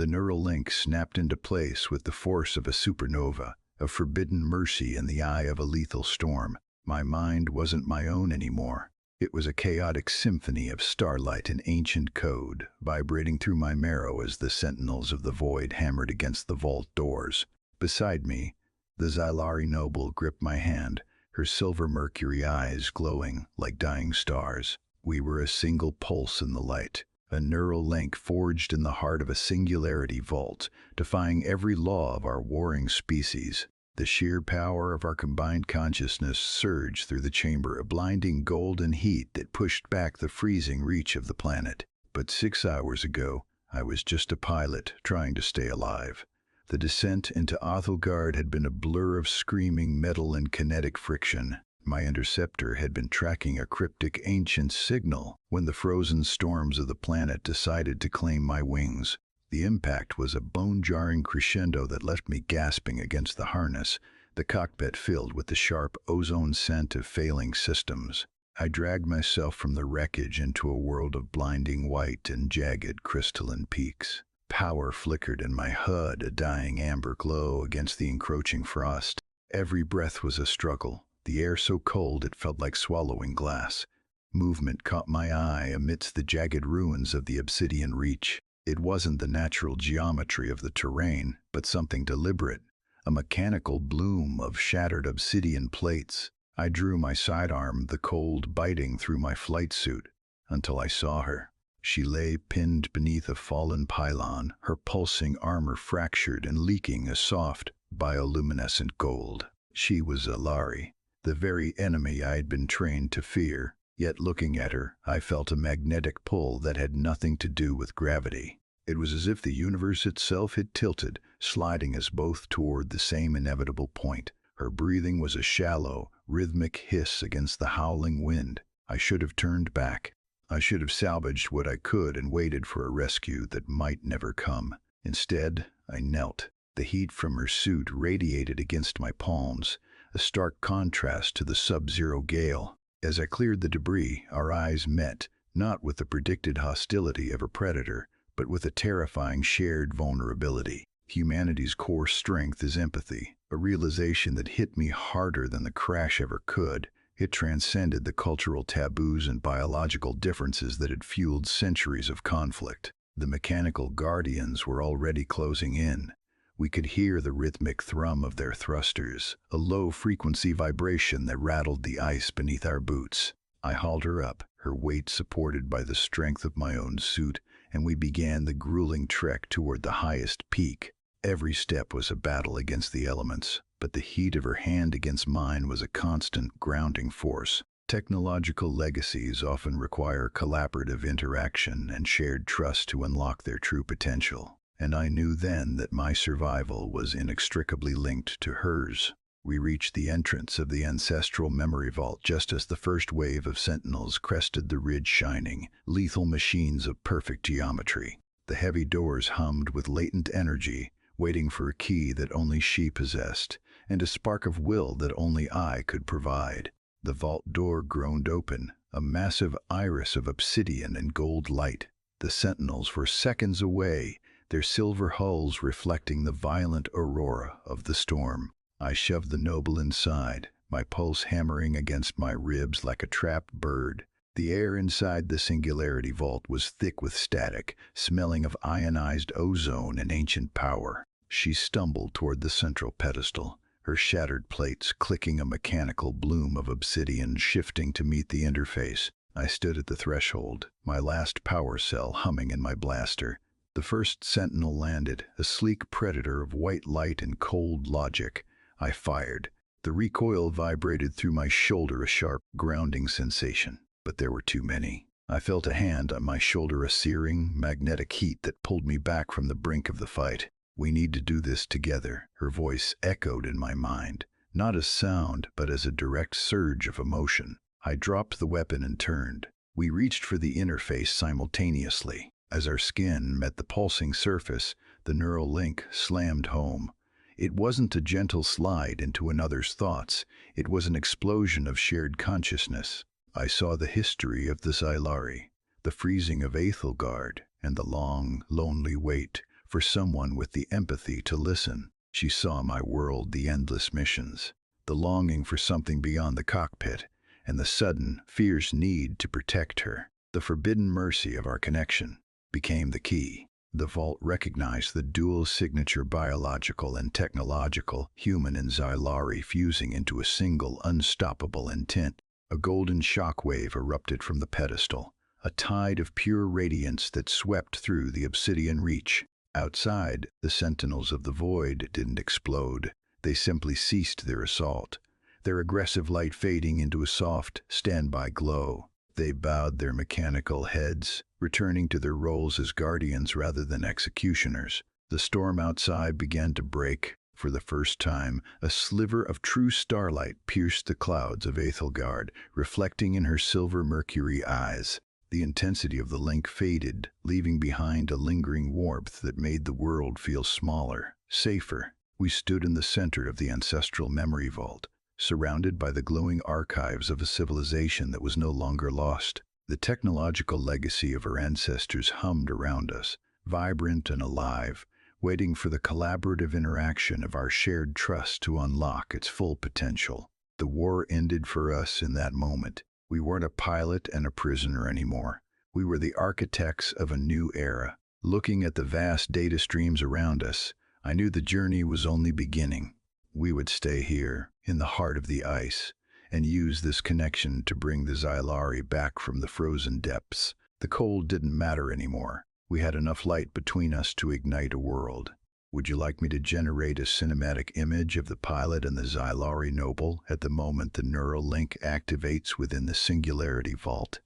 The neural link snapped into place with the force of a supernova, a forbidden mercy in the eye of a lethal storm. My mind wasn't my own anymore. It was a chaotic symphony of starlight and ancient code, vibrating through my marrow as the sentinels of the void hammered against the vault doors. Beside me, the Xylari noble gripped my hand, her silver mercury eyes glowing like dying stars. We were a single pulse in the light, a neural link forged in the heart of a singularity vault, defying every law of our warring species. The sheer power of our combined consciousness surged through the chamber, a blinding golden heat that pushed back the freezing reach of the planet. But 6 hours ago, I was just a pilot trying to stay alive. The descent into Othelgard had been a blur of screaming metal and kinetic friction. My interceptor had been tracking a cryptic ancient signal when the frozen storms of the planet decided to claim my wings. The impact was a bone-jarring crescendo that left me gasping against the harness, the cockpit filled with the sharp ozone scent of failing systems. I dragged myself from the wreckage into a world of blinding white and jagged crystalline peaks. Power flickered in my HUD, a dying amber glow against the encroaching frost. Every breath was a struggle, the air so cold it felt like swallowing glass. Movement caught my eye amidst the jagged ruins of the obsidian reach. It wasn't the natural geometry of the terrain, but something deliberate, a mechanical bloom of shattered obsidian plates. I drew my sidearm, the cold biting through my flight suit, until I saw her. She lay pinned beneath a fallen pylon, her pulsing armor fractured and leaking a soft, bioluminescent gold. She was Xylari, the very enemy I had been trained to fear. Yet looking at her, I felt a magnetic pull that had nothing to do with gravity. It was as if the universe itself had tilted, sliding us both toward the same inevitable point. Her breathing was a shallow, rhythmic hiss against the howling wind. I should have turned back. I should have salvaged what I could and waited for a rescue that might never come. Instead, I knelt. The heat from her suit radiated against my palms, a stark contrast to the sub-zero gale. As I cleared the debris, our eyes met, not with the predicted hostility of a predator, but with a terrifying shared vulnerability. Humanity's core strength is empathy, a realization that hit me harder than the crash ever could. It transcended the cultural taboos and biological differences that had fueled centuries of conflict. The mechanical guardians were already closing in. We could hear the rhythmic thrum of their thrusters, a low-frequency vibration that rattled the ice beneath our boots. I hauled her up, her weight supported by the strength of my own suit, and we began the grueling trek toward the highest peak. Every step was a battle against the elements, but the heat of her hand against mine was a constant grounding force. Technological legacies often require collaborative interaction and shared trust to unlock their true potential. And I knew then that my survival was inextricably linked to hers. We reached the entrance of the ancestral memory vault just as the first wave of sentinels crested the ridge, shining, lethal machines of perfect geometry. The heavy doors hummed with latent energy, waiting for a key that only she possessed, and a spark of will that only I could provide. The vault door groaned open, a massive iris of obsidian and gold light. The sentinels were seconds away, their silver hulls reflecting the violent aurora of the storm. I shoved the noble inside, my pulse hammering against my ribs like a trapped bird. The air inside the Singularity Vault was thick with static, smelling of ionized ozone and ancient power. She stumbled toward the central pedestal, her shattered plates clicking, a mechanical bloom of obsidian shifting to meet the interface. I stood at the threshold, my last power cell humming in my blaster. The first sentinel landed, a sleek predator of white light and cold logic. I fired. The recoil vibrated through my shoulder, a sharp, grounding sensation. But there were too many. I felt a hand on my shoulder, a searing, magnetic heat that pulled me back from the brink of the fight. "We need to do this together," her voice echoed in my mind, not as sound, but as a direct surge of emotion. I dropped the weapon and turned. We reached for the interface simultaneously. As our skin met the pulsing surface, the neural link slammed home. It wasn't a gentle slide into another's thoughts. It was an explosion of shared consciousness. I saw the history of the Xylari, the freezing of Ethelgard, and the long, lonely wait for someone with the empathy to listen. She saw my world, the endless missions, the longing for something beyond the cockpit, and the sudden, fierce need to protect her. The forbidden mercy of our connection became the key. The vault recognized the dual signature, biological and technological, human and Xylari fusing into a single, unstoppable intent. A golden shockwave erupted from the pedestal, a tide of pure radiance that swept through the obsidian reach. Outside, the sentinels of the void didn't explode. They simply ceased their assault, their aggressive light fading into a soft, standby glow. They bowed their mechanical heads, returning to their roles as guardians rather than executioners. The storm outside began to break. For the first time, a sliver of true starlight pierced the clouds of Aethelgard, reflecting in her silver mercury eyes. The intensity of the link faded, leaving behind a lingering warmth that made the world feel smaller, safer. We stood in the center of the ancestral memory vault, surrounded by the glowing archives of a civilization that was no longer lost. The technological legacy of our ancestors hummed around us, vibrant and alive, waiting for the collaborative interaction of our shared trust to unlock its full potential. The war ended for us in that moment. We weren't a pilot and a prisoner anymore. We were the architects of a new era. Looking at the vast data streams around us, I knew the journey was only beginning. We would stay here, in the heart of the ice, and use this connection to bring the Xylari back from the frozen depths. The cold didn't matter anymore. We had enough light between us to ignite a world. Would you like me to generate a cinematic image of the pilot and the Xylari noble at the moment the neural link activates within the Singularity Vault?